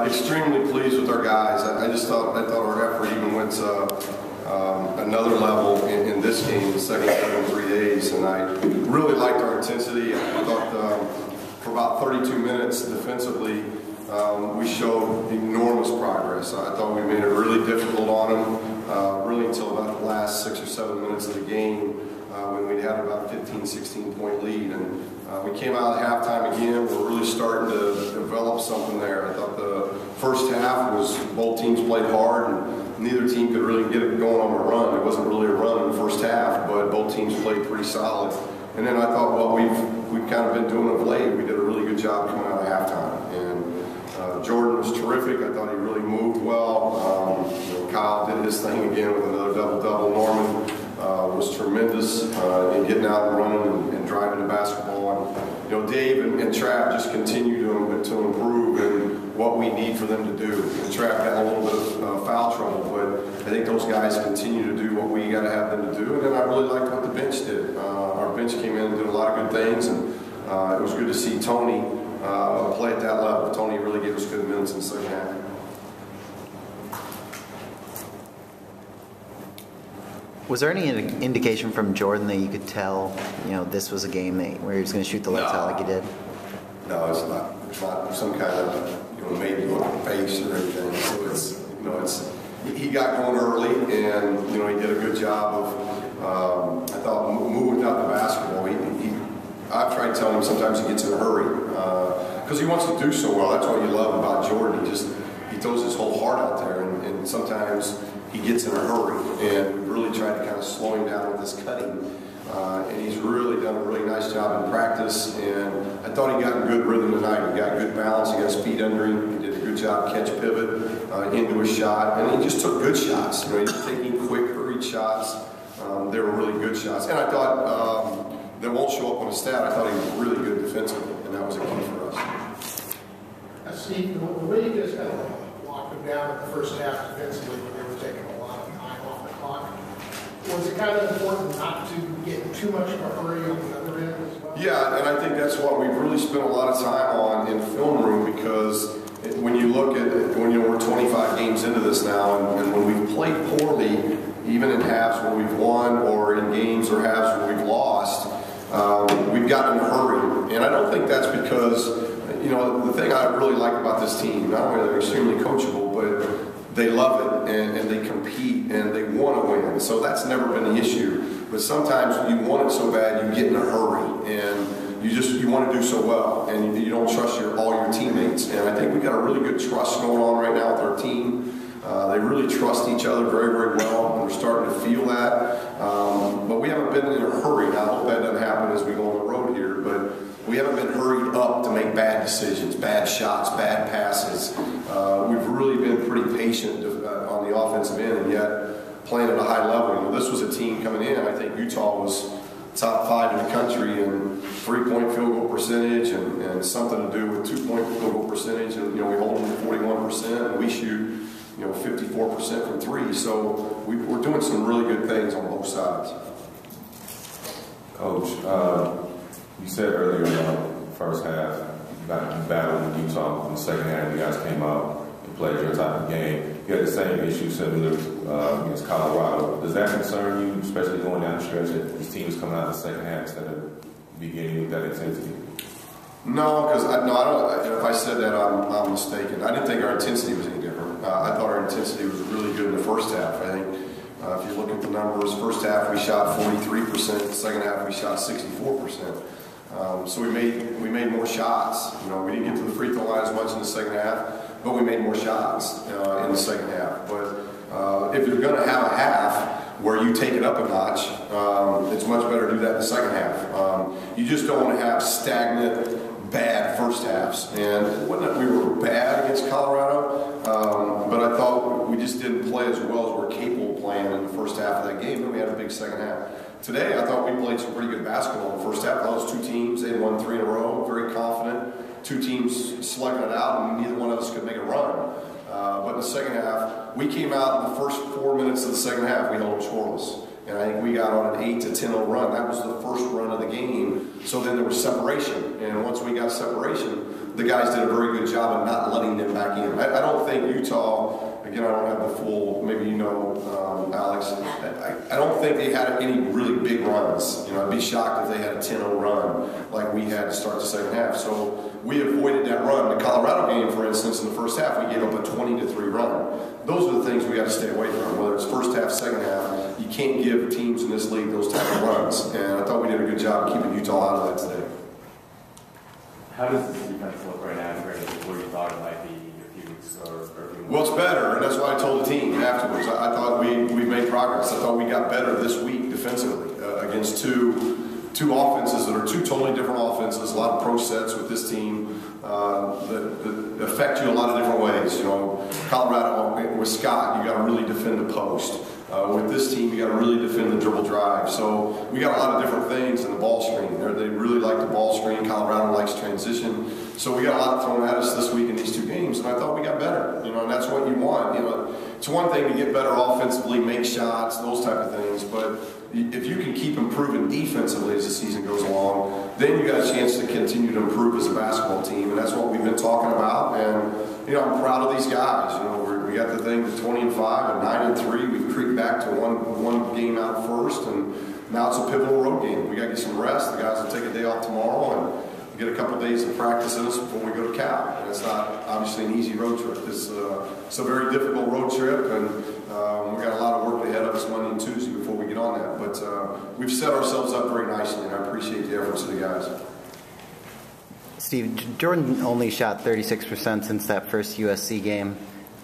Extremely pleased with our guys. I thought our effort even went another level in this game, the second game in 3 days, and I really liked our intensity. I thought for about 32 minutes defensively, we showed enormous progress. I thought we made it really difficult on them, really until about the last 6 or 7 minutes of the game, when we'd had about a 15, 16-point lead. And we came out at halftime again. We're really starting to develop something there. I thought the first half was both teams played hard, and neither team could really get it going on a run. It wasn't really a run in the first half, but both teams played pretty solid. And then I thought what we've kind of been doing of late, we did a really good job coming out of halftime. And Jordan was terrific. I thought he really moved well. Kyle did his thing again with another double-double. Norman was tremendous in getting out and running and driving the basketball. And Dave and Trav just continue to improve in what we need for them to do. And Trav got a little bit of foul trouble, but I think those guys continue to do what we got to have them to do. And then I really liked what the bench did. Our bench came in and did a lot of good things, and it was good to see Tony play at that level. Tony really gave us good minutes in the second half. Was there any indication from Jordan that you could tell, this was a game where he was going to shoot the lights out like he did? No, it's not. It's not some kind of maybe look at the face or anything. So he got going early, and he did a good job of I thought moving out the basketball. I've tried telling him sometimes he gets in a hurry because he wants to do so well. That's what you love about Jordan. He throws his whole heart out there, and sometimes he gets in a hurry, and we've really tried to kind of slow him down with his cutting. And he's really done a really nice job in practice, and I thought he got in good rhythm tonight. He got good balance, he got speed under him, he did a good job catch pivot into his shot, and he just took good shots. He was taking quick, hurried shots. They were really good shots. And I thought, that won't show up on the stat, I thought he was really good defensively, and that was a key for us. Steve, the way you guys kind of locked them down in the first half defensively when they were taking a lot of time off the clock, was it kind of important not to get too much of a hurry on the other end as well? Yeah, and I think that's what we've really spent a lot of time on in film room, because when you look at it, we're 25 games into this now, and when we've played poorly, even in halves where we've won or in games or halves where we've lost, we've gotten in a hurry. And I don't think that's because, the thing I really like about this team, not only are they extremely coachable, but they love it and they compete and they want to win. So that's never been the issue. But sometimes you want it so bad, you get in a hurry and you want to do so well, and you don't trust all your teammates. And I think we got a really good trust going on right now with our team. They really trust each other very, very well, and we're starting to feel that. But we haven't been in a hurry. Now, I hope that doesn't happen as we go on the road here, but we haven't been hurried up to make bad decisions, bad shots, bad passes. We've really been pretty patient on the offensive end, and yet playing at a high level. This was a team coming in, I think Utah was top 5 in the country in 3-point field goal percentage and something to do with 2-point field goal percentage, and we hold them to 41%, and we shoot 54% from 3. So we're doing some really good things on both sides. Coach, you said earlier in the first half you battled with Utah. In the second half, you guys came out and played your type of game. You had the same issue similar against Colorado. Does that concern you, especially going down the stretch that these teams coming out in the second half instead of beginning with that intensity? No, because I don't. If I said that, I'm mistaken. I didn't think our intensity was any different. I thought our intensity was really good in the first half. I think if you look at the numbers, first half we shot 43%. Second half we shot 64%. So we made more shots. We didn't get to the free throw line as much in the second half, but we made more shots in the second half. But if you're going to have a half where you take it up a notch, it's much better to do that in the second half. You just don't want to have stagnant, bad first halves. And it wasn't that we were bad against Colorado, but I thought we just didn't play as well as we're capable of playing in the first half of that game. Then we had a big second half. Today, I thought we played some pretty good basketball in the first half. Those two teams, they won 3 in a row, very confident. Two teams slugging it out, and neither one of us could make a run. But in the second half, we came out in the first 4 minutes of the second half, we held them scoreless. And I think we got on an 8-10-0 run. That was the first run of the game. So then there was separation. And once we got separation, the guys did a very good job of not letting them back in. I don't think Utah, again, I don't have the full, maybe you know, Alex, I don't think they had any really big runs. You know, I'd be shocked if they had a 10-0 run like we had to start the second half. So we avoided that run. The Colorado game, for instance, in the first half, we gave up a 20-3 run. Those are the things we got to stay away from, whether it's first half, second half. You can't give teams in this league those type of runs. And I thought we did a good job keeping Utah out of that today. How does this defense look right now compared to where you thought it might be a few weeks or a few months? Well, it's better, and that's why I told the team afterwards. I thought we made progress. I thought we got better this week defensively against two offenses that are two totally different offenses. A lot of pro sets with this team that affect you a lot of different ways. You know, Colorado with Scott, you got to really defend the post. With this team, you got to really defend the dribble drive. So we got a lot of different things in the ball screen. They really like the ball screen. Colorado likes transition. So we got a lot thrown at us this week in these two games, and I thought we got better. You know, and that's what you want. You know, it's one thing to get better offensively, make shots, those type of things, but if you can keep improving defensively as the season goes along, then you got a chance to continue to improve as a basketball team, and that's what we've been talking about. And you know, I'm proud of these guys. You know, we got the thing to 20-5 and 9-3. We've creeped back to one game out first, and now it's a pivotal road game. We got to get some rest. The guys will take a day off tomorrow and get a couple days of practice in us before we go to Cal. And it's not obviously an easy road trip. It's a very difficult road trip, and we've got a lot of work ahead of us Monday and Tuesday before we get on that. But we've set ourselves up very nicely, and I appreciate the efforts of the guys. Steve, Jordan only shot 36% since that first USC game,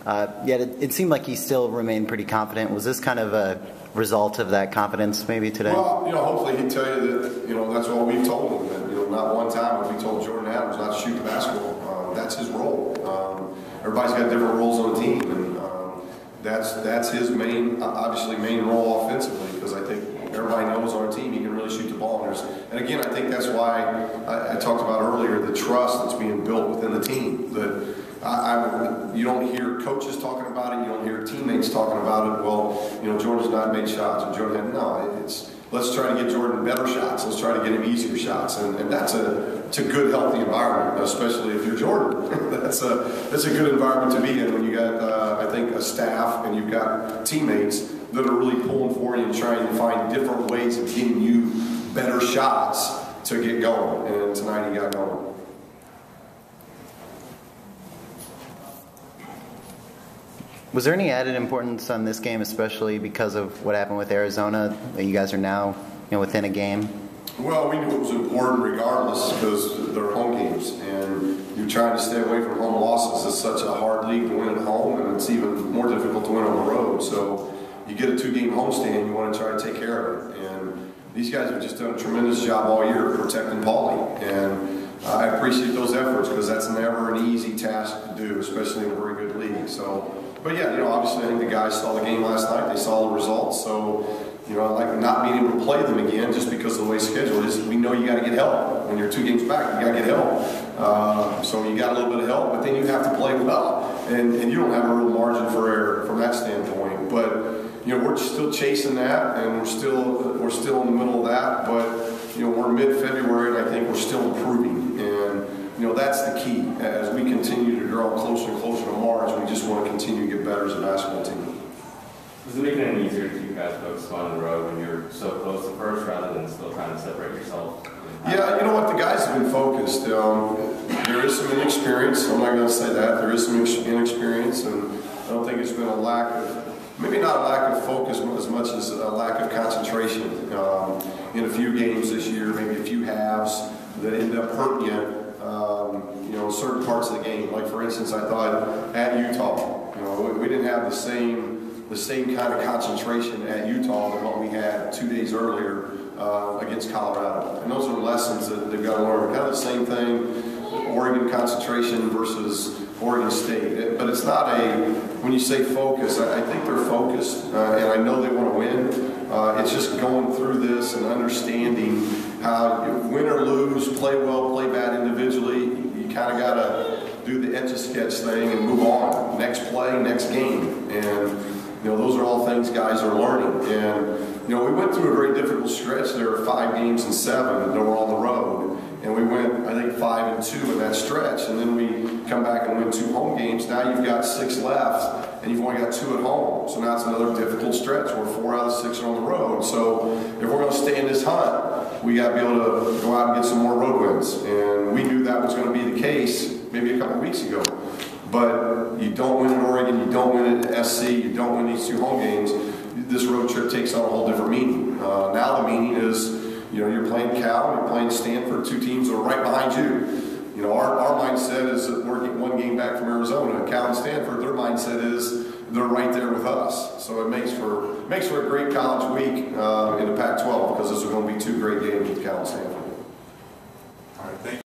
yet it seemed like he still remained pretty confident. Was this kind of a result of that confidence maybe today? Well, you know, hopefully he'd tell you that, you know, that's what we've told him. That, you know, not one time have we told Jordan Adams not to shoot the basketball. That's his role. Everybody's got different roles on the team, and that's his main role offensively, because I think everybody knows on our team he can really shoot the ball. And again, I think that's why I talked about earlier the trust that's being built within the team. That you don't hear coaches talking about it, you don't hear teammates talking about it. Well, you know, Jordan's not made shots, or Jordan had let's try to get Jordan better shots. Let's try to get him easier shots, and that's it's a good, healthy environment, especially if you're Jordan. that's a good environment to be in when you got I think a staff and you've got teammates that are really pulling for you and trying to find different ways of getting you better shots to get going. And tonight he got going. Was there any added importance on this game, especially because of what happened with Arizona, that you guys are now, you know, within a game? Well, we knew it was important regardless, because they're home games, and you're trying to stay away from home losses. It's such a hard league to win at home, and it's even more difficult to win on the road. So you get a 2-game homestand, you want to try to take care of it. And these guys have just done a tremendous job all year protecting Paulie, and I appreciate those efforts, because that's never an easy task to do, especially in a very good league. So. But yeah, you know, obviously I think the guys saw the game last night. They saw the results. So, you know, like not being able to play them again just because of the way it's scheduled is, we know you got to get help. When you're 2 games back, you got to get help. So you got a little bit of help, but then you have to play well. And you don't have a real margin for error from that standpoint. But, you know, we're still chasing that, and we're still in the middle of that. But, you know, we're mid-February, and I think we're still improving. And, you know, that's the key. As we continue to draw closer and closer to March, we just want to continue to get better as a basketball team. Does it make it any easier to you guys focus on the road when you're so close to first, rather than still trying to separate yourself? Yeah, you know what? The guys have been focused. There is some inexperience. I'm not going to say that. There is some inexperience, and I don't think it's been a lack of, maybe not a lack of focus as much as a lack of concentration. In a few games this year, maybe a few halves that end up hurting you. You know, certain parts of the game. Like for instance, I thought at Utah, you know, we didn't have the same kind of concentration at Utah than what we had 2 days earlier against Colorado. And those are lessons that they've got to learn. Kind of the same thing, Oregon concentration versus Oregon State. But it's not when you say focus, I think they're focused, and I know they want to win. It's just going through this and understanding how, win or lose, play well, play bad individually, you kind of got to do the Etch-a-Sketch thing and move on. Next play, next game. And, you know, those are all things guys are learning. And you know, we went through a very difficult stretch. There were 5 games and 7 that were on the road. And we went, I think, 5 and 2 in that stretch. And then we come back and win 2 home games. Now you've got 6 left, and you've only got 2 at home. So now it's another difficult stretch where 4 out of 6 are on the road. So if we're going to stay in this hunt, we got to be able to go out and get some more road wins. And we knew that was going to be the case maybe a couple weeks ago. But you don't win at Oregon, you don't win at SC, you don't win these 2 home games, this road trip takes on a whole different meaning. Now the meaning is, you know, you're playing Cal, you're playing Stanford, 2 teams that are right behind you. You know, our mindset is that we're getting 1 game back from Arizona. Cal and Stanford, their mindset is they're right there with us. So it makes for a great college week in the Pac-12 because those are going to be 2 great games with Cal and Stanford. All right, thank you.